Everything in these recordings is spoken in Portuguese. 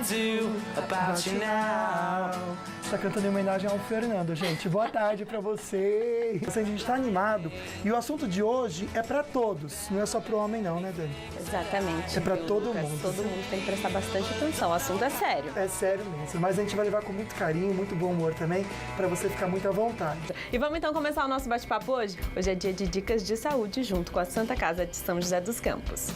do about you now. Está cantando em homenagem ao Fernando, gente. Boa tarde pra vocês. A gente tá animado e o assunto de hoje é pra todos, não é só pro homem não, né, Dani? Exatamente. É pra todo Lucas? mundo. Todo mundo tem que prestar bastante atenção, o assunto é sério. É sério mesmo, mas a gente vai levar com muito carinho, muito bom humor também, pra você ficar muito à vontade. E vamos então começar o nosso bate-papo hoje? Hoje é dia de dicas de saúde junto com a Santa Casa de São José dos Campos.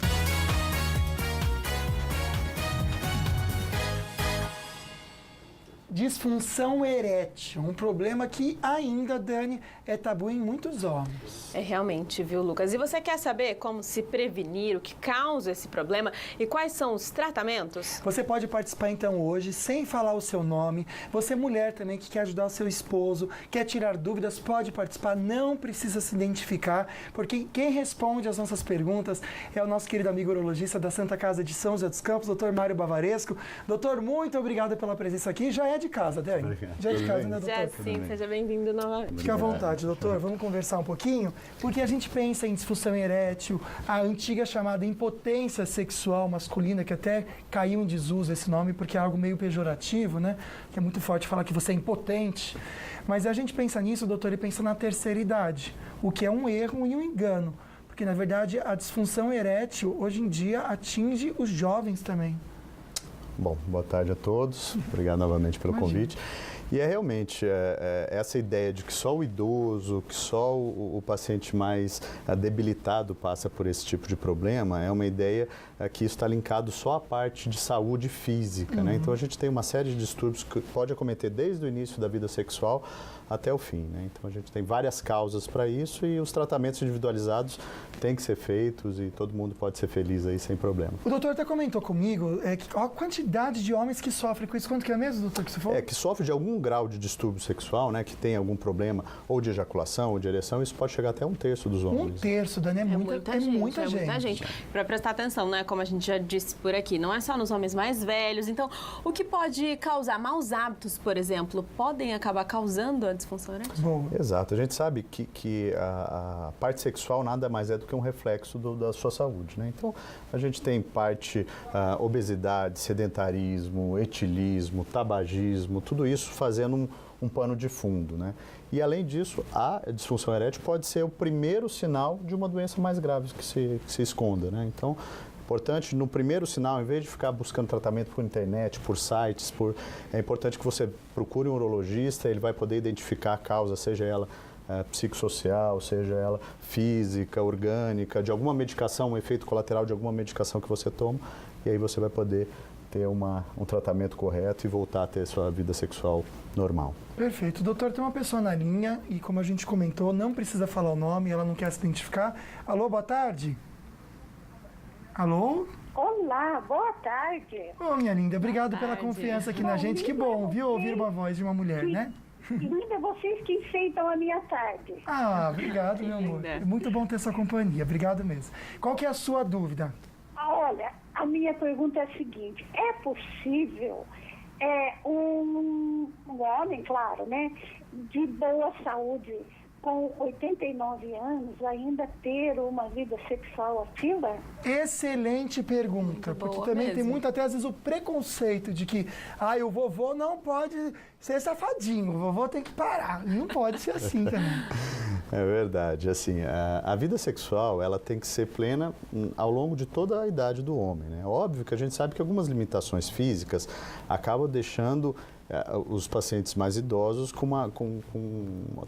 Disfunção erétil, um problema que ainda, Dani, é tabu em muitos homens. É realmente, viu, Lucas? E você quer saber como se prevenir, o que causa esse problema e quais são os tratamentos? Você pode participar então hoje, sem falar o seu nome. Você, mulher também, que quer ajudar o seu esposo, quer tirar dúvidas, pode participar, não precisa se identificar, porque quem responde às nossas perguntas é o nosso querido amigo urologista da Santa Casa de São José dos Campos, doutor Mário Bavaresco. Doutor, muito obrigado pela presença aqui. Já é de casa, Dani? Obrigado. Já é de casa, né, doutor? Já sim, seja bem-vindo novamente. Fique à vontade, doutor. Vamos conversar um pouquinho, porque a gente pensa em disfunção erétil, a antiga chamada impotência sexual masculina, que até caiu em desuso esse nome, porque é algo meio pejorativo, né? Que é muito forte falar que você é impotente. Mas a gente pensa nisso, doutor, e pensa na terceira idade, o que é um erro e um engano. Porque, na verdade, a disfunção erétil, hoje em dia, atinge os jovens também. Bom, boa tarde a todos. Obrigado novamente pelo convite. E é realmente essa ideia de que só o idoso, que só o paciente mais debilitado passa por esse tipo de problema, é uma ideia que isso está linkado só à parte de saúde física, né? Então a gente tem uma série de distúrbios que pode acometer desde o início da vida sexual até o fim, né? Então a gente tem várias causas para isso e os tratamentos individualizados têm que ser feitos e todo mundo pode ser feliz aí sem problema. O doutor até comentou comigo a quantidade de homens que sofrem com isso. Quanto que é mesmo, doutor, que você falou? Que sofre de algum grau de distúrbio sexual, né? Que tem algum problema ou de ejaculação ou de ereção, isso pode chegar até 1/3 dos homens. 1/3, Dani, é muita gente. Para prestar atenção, né? Como a gente já disse por aqui, não é só nos homens mais velhos. Então, o que pode causar maus hábitos, por exemplo, podem acabar causando a disfunção erétil? Bom. Exato. A gente sabe que a parte sexual nada mais é do que um reflexo da sua saúde, né? Então, a gente tem parte obesidade, sedentarismo, etilismo, tabagismo, tudo isso fazendo um pano de fundo, né? E além disso, a disfunção erétil pode ser o primeiro sinal de uma doença mais grave que se esconda, né? Então, importante, no primeiro sinal, em vez de ficar buscando tratamento por internet, por sites, é importante que você procure um urologista, ele vai poder identificar a causa, seja ela psicossocial, seja ela física, orgânica, de alguma medicação, um efeito colateral de alguma medicação que você toma, e aí você vai poder ter um tratamento correto e voltar a ter sua vida sexual normal. Perfeito. Doutor, tem uma pessoa na linha e, como a gente comentou, não precisa falar o nome, ela não quer se identificar. Alô, boa tarde? Alô? Olá, boa tarde. Ô, minha linda, obrigado pela confiança aqui na gente. Que bom, viu, ouvir uma voz de uma mulher, né? Linda, vocês que enfeitam a minha tarde. Ah, obrigado, meu amor. É muito bom ter sua companhia, obrigado mesmo. Qual que é a sua dúvida? Olha, a minha pergunta é a seguinte: é possível um homem, claro, né, de boa saúde, com 89 anos, ainda ter uma vida sexual ativa? Excelente pergunta, porque também tem muito, até às vezes, o preconceito de que o vovô não pode ser safadinho, o vovô tem que parar. Não pode ser assim também. É verdade, assim, a vida sexual, ela tem que ser plena ao longo de toda a idade do homem, né? Óbvio que a gente sabe que algumas limitações físicas acabam deixando os pacientes mais idosos com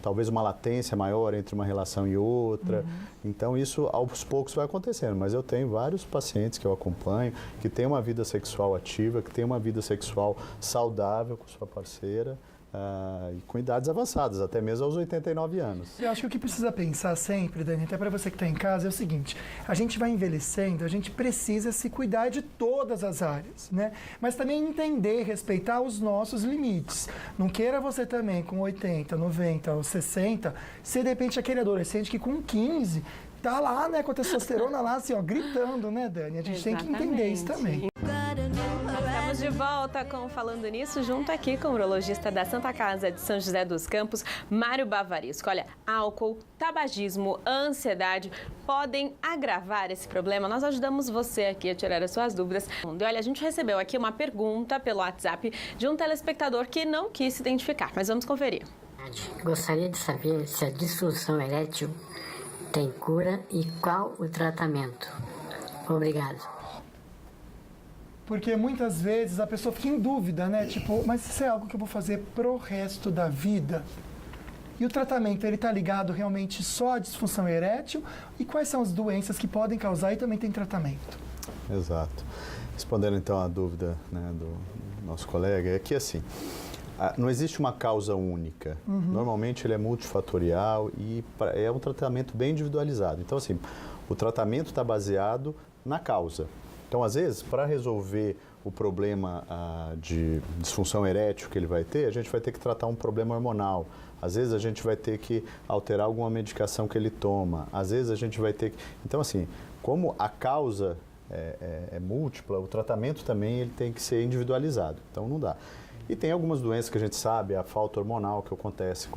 talvez uma latência maior entre uma relação e outra. Então isso aos poucos vai acontecendo, mas eu tenho vários pacientes que eu acompanho que têm uma vida sexual ativa, que têm uma vida sexual saudável com sua parceira. E com idades avançadas, até mesmo aos 89 anos. Eu acho que o que precisa pensar sempre, Dani, até para você que está em casa, é o seguinte: a gente vai envelhecendo, a gente precisa se cuidar de todas as áreas, né? Mas também entender, respeitar os nossos limites. Não queira você também, com 80, 90 ou 60, ser de repente aquele adolescente que com 15 tá lá, né, com a testosterona lá, assim, ó, gritando, né, Dani? A gente tem que entender isso também. Estamos de volta com o Falando Nisso, junto aqui com o urologista da Santa Casa de São José dos Campos, Mário Bavarisco. Olha, álcool, tabagismo, ansiedade podem agravar esse problema. Nós ajudamos você aqui a tirar as suas dúvidas. E olha, a gente recebeu aqui uma pergunta pelo WhatsApp de um telespectador que não quis se identificar, mas vamos conferir. Gostaria de saber se a disfunção erétil tem cura e qual o tratamento. Obrigado. Porque muitas vezes a pessoa fica em dúvida, né? Tipo, mas isso é algo que eu vou fazer pro resto da vida? E o tratamento, ele está ligado realmente só à disfunção erétil? E quais são as doenças que podem causar e também tem tratamento? Exato. Respondendo então à dúvida, né, do nosso colega, é que assim, não existe uma causa única. Normalmente ele é multifatorial e é um tratamento bem individualizado. Então assim, o tratamento está baseado na causa. Então, às vezes, para resolver o problema de disfunção erétil que ele vai ter, a gente vai ter que tratar um problema hormonal. Às vezes, a gente vai ter que alterar alguma medicação que ele toma. Às vezes, a gente vai ter que... Então, assim, como a causa é múltipla, o tratamento também ele tem que ser individualizado. Então, não dá. E tem algumas doenças que a gente sabe, a falta hormonal que acontece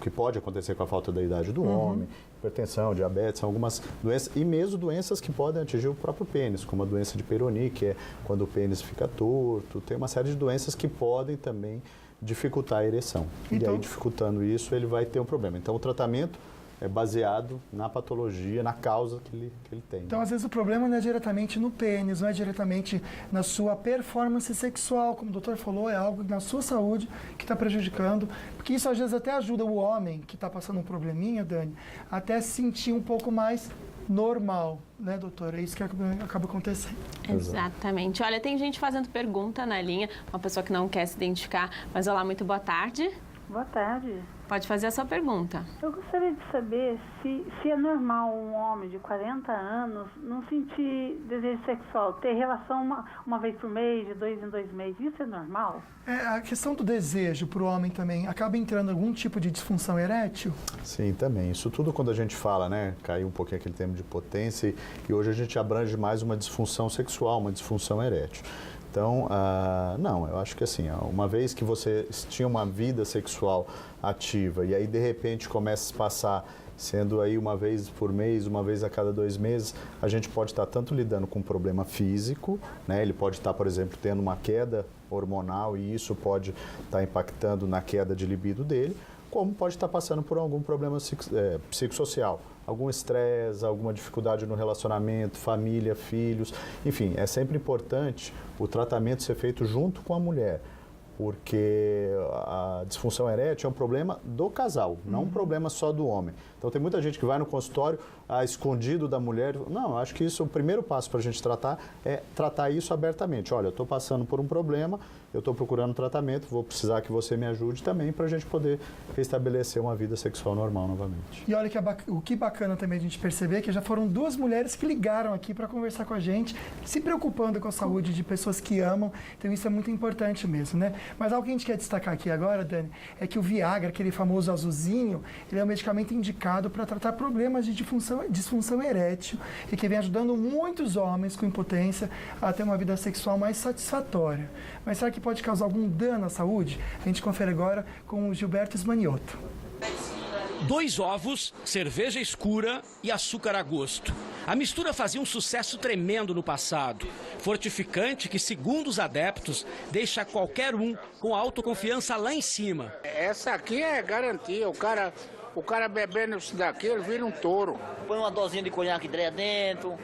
que pode acontecer com a falta da idade do homem, hipertensão, diabetes, são algumas doenças, e mesmo doenças que podem atingir o próprio pênis, como a doença de Peyronie, que é quando o pênis fica torto. Tem uma série de doenças que podem também dificultar a ereção. Então, e aí, dificultando isso, ele vai ter um problema. Então, o tratamento é baseado na patologia, na causa que ele tem. Então, às vezes, o problema não é diretamente no pênis, não é diretamente na sua performance sexual, como o doutor falou, é algo na sua saúde que está prejudicando, porque isso às vezes até ajuda o homem que está passando um probleminha, Dani, até se sentir um pouco mais normal, né, doutora? É isso que acaba acontecendo. Exatamente. Olha, tem gente fazendo pergunta na linha, uma pessoa que não quer se identificar, mas olá, muito boa tarde. Boa tarde. Pode fazer a sua pergunta. Eu gostaria de saber se é normal um homem de 40 anos não sentir desejo sexual, ter relação uma vez por mês, de 2 em 2 meses. Isso é normal? A questão do desejo para o homem também, acaba entrando algum tipo de disfunção erétil? Sim, também. Isso tudo quando a gente fala, né, caiu um pouquinho aquele termo de potência e hoje a gente abrange mais uma disfunção sexual, uma disfunção erétil. Então, não, eu acho que assim, uma vez que você tinha uma vida sexual ativa e aí de repente começa a se passar sendo aí uma vez por mês, uma vez a cada 2 meses, a gente pode estar tanto lidando com um problema físico, né? Ele pode estar, por exemplo, tendo uma queda hormonal e isso pode estar impactando na queda de libido dele, como pode estar passando por algum problema psicossocial, algum estresse, alguma dificuldade no relacionamento, família, filhos, enfim, é sempre importante o tratamento ser feito junto com a mulher, porque a disfunção erétil é um problema do casal, não um problema só do homem. Então tem muita gente que vai no consultório escondido da mulher. Não, eu acho que isso, o primeiro passo para a gente tratar é tratar isso abertamente. Olha, eu estou passando por um problema, eu estou procurando tratamento, vou precisar que você me ajude também para a gente poder restabelecer uma vida sexual normal novamente. E olha o que bacana também a gente perceber que já foram 2 mulheres que ligaram aqui para conversar com a gente, se preocupando com a saúde de pessoas que amam. Então isso é muito importante mesmo, né? Mas algo que a gente quer destacar aqui agora, Dani, é que o Viagra, aquele famoso azulzinho, ele é um medicamento indicado para tratar problemas de disfunção erétil e que vem ajudando muitos homens com impotência a ter uma vida sexual mais satisfatória. Mas será que pode causar algum dano à saúde? A gente confere agora com o Gilberto Smanioto. 2 ovos, cerveja escura e açúcar a gosto. A mistura fazia um sucesso tremendo no passado. Fortificante que, segundo os adeptos, deixa qualquer um com a autoconfiança lá em cima. Essa aqui é garantia. O cara bebendo isso daqui, ele vira um touro. Põe uma dosinha de conhaque dentro,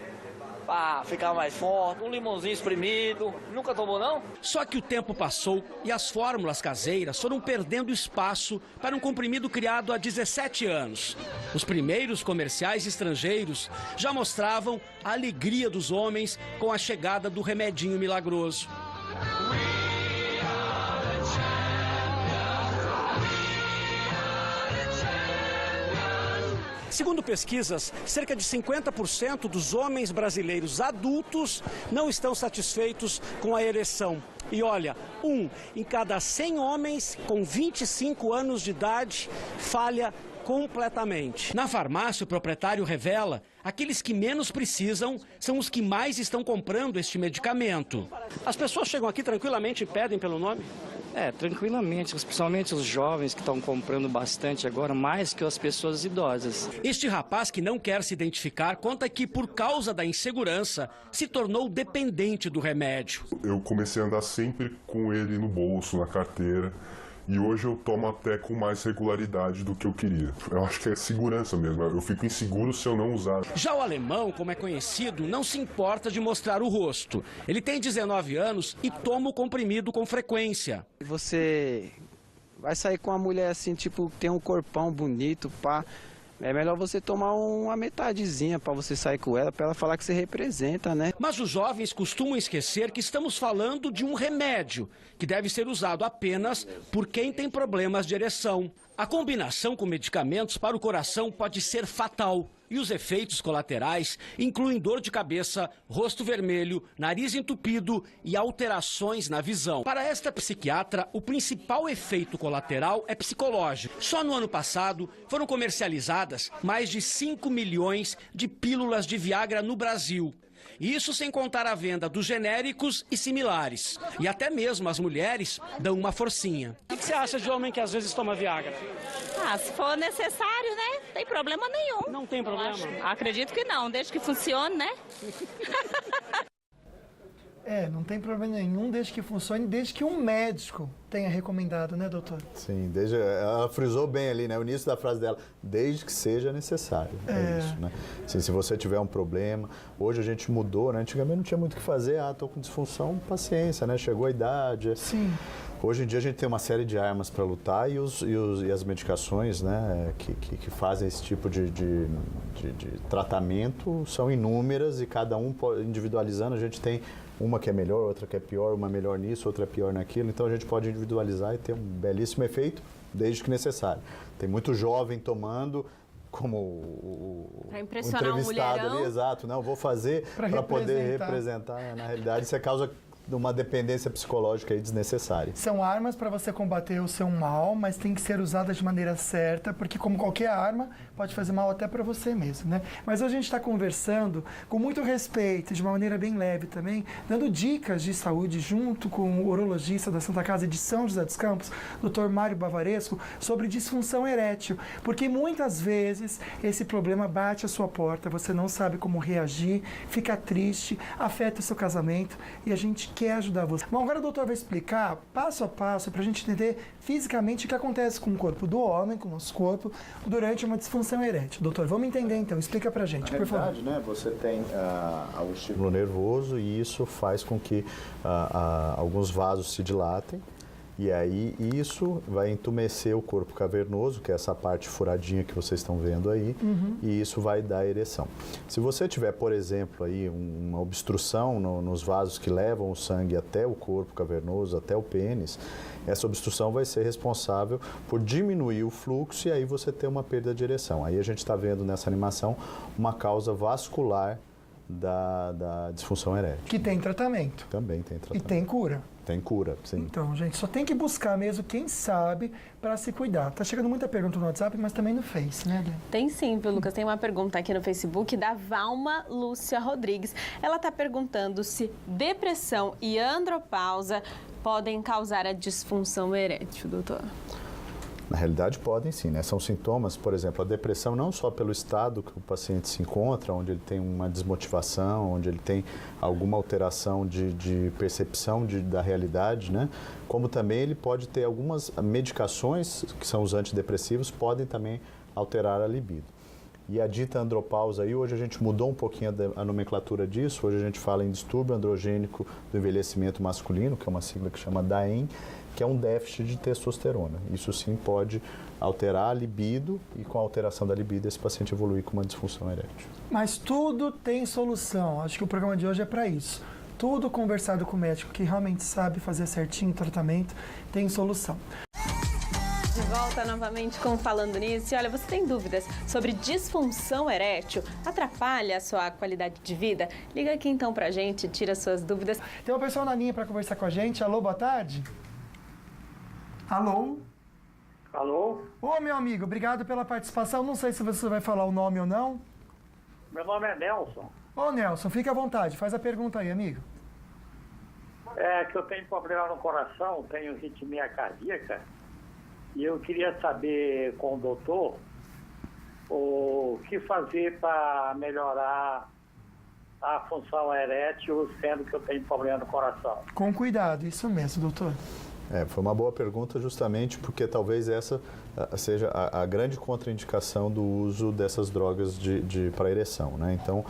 para ficar mais forte, um limãozinho espremido. Nunca tomou, não? Só que o tempo passou e as fórmulas caseiras foram perdendo espaço para um comprimido criado há 17 anos. Os primeiros comerciais estrangeiros já mostravam a alegria dos homens com a chegada do remedinho milagroso. Segundo pesquisas, cerca de 50% dos homens brasileiros adultos não estão satisfeitos com a ereção. E olha, 1 em cada 100 homens com 25 anos de idade falha completamente. Na farmácia, o proprietário revela: aqueles que menos precisam são os que mais estão comprando este medicamento. As pessoas chegam aqui tranquilamente e pedem pelo nome? Tranquilamente, principalmente os jovens que estão comprando bastante agora, mais que as pessoas idosas. Este rapaz, que não quer se identificar, conta que, por causa da insegurança, se tornou dependente do remédio. Eu comecei a andar sempre com ele no bolso, na carteira. E hoje eu tomo até com mais regularidade do que eu queria. Eu acho que é segurança mesmo. Eu fico inseguro se eu não usar. Já o alemão, como é conhecido, não se importa de mostrar o rosto. Ele tem 19 anos e toma o comprimido com frequência. Você vai sair com uma mulher assim, tipo, tem um corpão bonito, pá. É melhor você tomar uma metadezinha para você sair com ela, para ela falar que você representa, né? Mas os jovens costumam esquecer que estamos falando de um remédio que deve ser usado apenas por quem tem problemas de ereção. A combinação com medicamentos para o coração pode ser fatal. E os efeitos colaterais incluem dor de cabeça, rosto vermelho, nariz entupido e alterações na visão. Para esta psiquiatra, o principal efeito colateral é psicológico. Só no ano passado foram comercializadas mais de 5 milhões de pílulas de Viagra no Brasil. Isso sem contar a venda dos genéricos e similares. E até mesmo as mulheres dão uma forcinha. O que você acha de homem que às vezes toma Viagra? Se for necessário, né? Não tem problema nenhum. Não tem problema? Acredito que não, desde que funcione, né? Não tem problema nenhum desde que funcione, desde que um médico tenha recomendado, né, doutor? Sim, ela frisou bem ali, né, o início da frase dela, desde que seja necessário. É isso, né? Se você tiver um problema, hoje a gente mudou, né? Antigamente não tinha muito o que fazer, estou com disfunção, paciência, né? Chegou a idade. Sim. Hoje em dia a gente tem uma série de armas para lutar e as medicações, né, que fazem esse tipo de tratamento são inúmeras e cada um individualizando, a gente tem uma que é melhor, outra que é pior, uma melhor nisso, outra é pior naquilo, então a gente pode individualizar e ter um belíssimo efeito, desde que necessário. Tem muito jovem tomando, como o entrevistado ali, exato, não, vou fazer para poder representar, na realidade isso é causa de uma dependência psicológica aí desnecessária. São armas para você combater o seu mal, mas tem que ser usadas de maneira certa, porque como qualquer arma, pode fazer mal até para você mesmo, né? Mas hoje a gente está conversando com muito respeito, de uma maneira bem leve também, dando dicas de saúde junto com o urologista da Santa Casa de São José dos Campos, Dr. Mário Bavaresco, sobre disfunção erétil, porque muitas vezes esse problema bate à sua porta, você não sabe como reagir, fica triste, afeta o seu casamento e a gente quer ajudar você. Bom, agora o doutor vai explicar passo a passo para a gente entender fisicamente o que acontece com o corpo do homem, com o nosso corpo, durante uma disfunção erétil. Doutor, vamos entender então, explica pra gente, por favor. Na verdade, né, você tem o estímulo nervoso e isso faz com que alguns vasos se dilatem e aí isso vai entumecer o corpo cavernoso, que é essa parte furadinha que vocês estão vendo aí, e isso vai dar ereção. Se você tiver, por exemplo, aí uma obstrução nos vasos que levam o sangue até o corpo cavernoso, até o pênis, essa obstrução vai ser responsável por diminuir o fluxo e aí você ter uma perda de ereção. Aí a gente está vendo nessa animação uma causa vascular da disfunção erétil. Que tem tratamento. Também tem tratamento. E tem cura. Tem cura, sim. Então, gente, só tem que buscar mesmo quem sabe para se cuidar. Tá chegando muita pergunta no WhatsApp, mas também no Face, né, Adriana? Tem sim, viu, Lucas? Tem uma pergunta aqui no Facebook da Valma Lúcia Rodrigues. Ela está perguntando se depressão e andropausa podem causar a disfunção erétil, doutor. Na realidade, podem sim, né? São sintomas, por exemplo, a depressão não só pelo estado que o paciente se encontra, onde ele tem uma desmotivação, onde ele tem alguma alteração de percepção da realidade, né? Como também ele pode ter algumas medicações, que são os antidepressivos, podem também alterar a libido. E a dita andropausa aí, hoje a gente mudou um pouquinho a nomenclatura disso, hoje a gente fala em distúrbio androgênico do envelhecimento masculino, que é uma sigla que chama DAEM, que é um déficit de testosterona. Isso sim pode alterar a libido e com a alteração da libido esse paciente evoluir com uma disfunção erétil. Mas tudo tem solução. Acho que o programa de hoje é para isso. Tudo conversado com o médico que realmente sabe fazer certinho o tratamento tem solução. De volta novamente com Falando Nisso. E olha, você tem dúvidas sobre disfunção erétil? Atrapalha a sua qualidade de vida? Liga aqui então pra gente, tira suas dúvidas. Tem uma pessoa na linha para conversar com a gente. Alô, boa tarde? Alô? Alô? Ô, meu amigo, obrigado pela participação. Não sei se você vai falar o nome ou não. Meu nome é Nelson. Ô, Nelson, fica à vontade. Faz a pergunta aí, amigo. É que eu tenho problema no coração, tenho arritmia cardíaca. E eu queria saber com o doutor o que fazer para melhorar a função erétil, sendo que eu tenho problema no coração. Com cuidado, isso mesmo, doutor. Foi uma boa pergunta justamente porque talvez essa seja a grande contraindicação do uso dessas drogas para ereção, né? Então,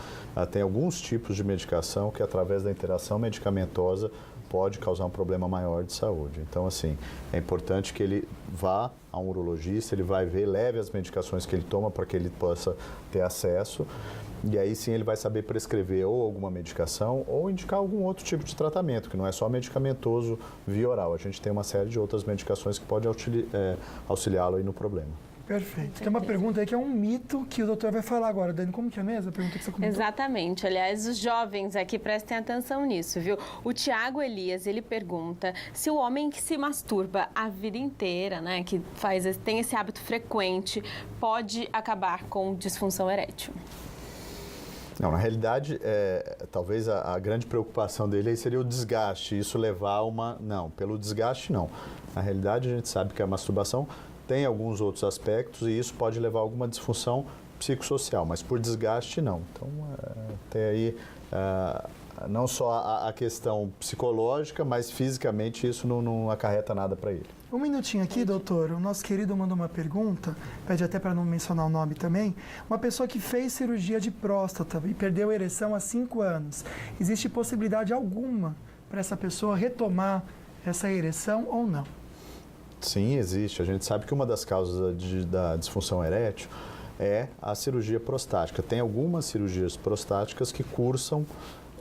tem alguns tipos de medicação que através da interação medicamentosa pode causar um problema maior de saúde. Então, assim, é importante que ele vá a um urologista, ele vai ver, leve as medicações que ele toma para que ele possa ter acesso. E aí sim ele vai saber prescrever ou alguma medicação ou indicar algum outro tipo de tratamento, que não é só medicamentoso via oral. A gente tem uma série de outras medicações que podem auxiliá-lo aí no problema. Perfeito. Tem uma pergunta aí que é um mito que o doutor vai falar agora. Dani, como que é mesmo a pergunta que você comentou? Exatamente. Aliás, os jovens aqui prestem atenção nisso, viu? O Tiago Elias, ele pergunta se o homem que se masturba a vida inteira, né, que tem esse hábito frequente, pode acabar com disfunção erétil. Não, na realidade, talvez a grande preocupação dele aí seria o desgaste, isso levar a uma... Não, pelo desgaste não. Na realidade, a gente sabe que a masturbação tem alguns outros aspectos e isso pode levar a alguma disfunção psicossocial, mas por desgaste não. Então, tem aí não só a questão psicológica, mas fisicamente isso não acarreta nada para ele. Um minutinho aqui, doutor. O nosso querido mandou uma pergunta, pede até para não mencionar o nome também. Uma pessoa que fez cirurgia de próstata e perdeu a ereção há 5 anos. Existe possibilidade alguma para essa pessoa retomar essa ereção ou não? Sim, existe. A gente sabe que uma das causas da disfunção erétil é a cirurgia prostática. Tem algumas cirurgias prostáticas que cursam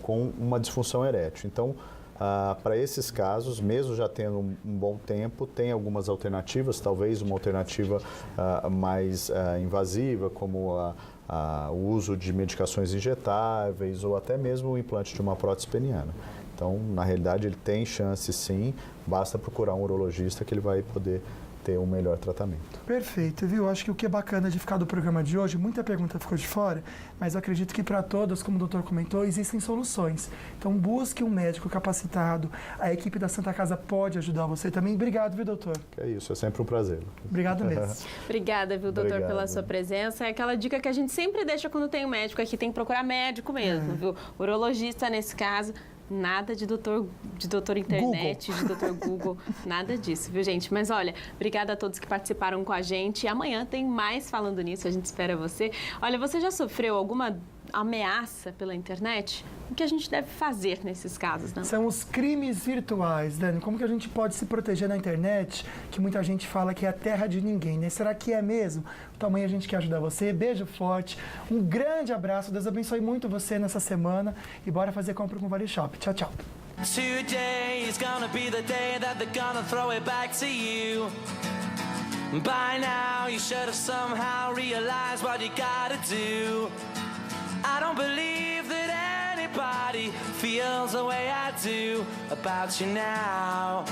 com uma disfunção erétil. Então, para esses casos, mesmo já tendo um bom tempo, tem algumas alternativas, talvez uma alternativa mais invasiva, como o uso de medicações injetáveis ou até mesmo o implante de uma prótese peniana. Então, na realidade, ele tem chance sim, basta procurar um urologista que ele vai poder ter um melhor tratamento. Perfeito, viu? Acho que o que é bacana de ficar do programa de hoje, muita pergunta ficou de fora, mas eu acredito que para todas, como o doutor comentou, existem soluções. Então busque um médico capacitado, a equipe da Santa Casa pode ajudar você também. Obrigado, viu, doutor? É isso, é sempre um prazer. Obrigado mesmo. Obrigada, viu, doutor, pela sua presença. É aquela dica que a gente sempre deixa quando tem um médico aqui, tem que procurar médico mesmo, viu? Urologista nesse caso. Nada de doutor internet, Google. De doutor Google, nada disso, viu, gente? Mas olha, obrigada a todos que participaram com a gente. E amanhã tem mais Falando Nisso, a gente espera você. Olha, você já sofreu alguma ameaça pela internet? O que a gente deve fazer nesses casos, né? São os crimes virtuais, Dani. Como que a gente pode se proteger na internet, que muita gente fala que é a terra de ninguém, né? Será que é mesmo? Então amanhã a gente quer ajudar você. Beijo forte, um grande abraço. Deus abençoe muito você nessa semana e bora fazer compra com o Vale Shop. Tchau, tchau. Today is gonna be the day that they're gonna throw it back to you. By now you should have somehow realized what you gotta do. I don't believe that anybody feels the way I do about you now.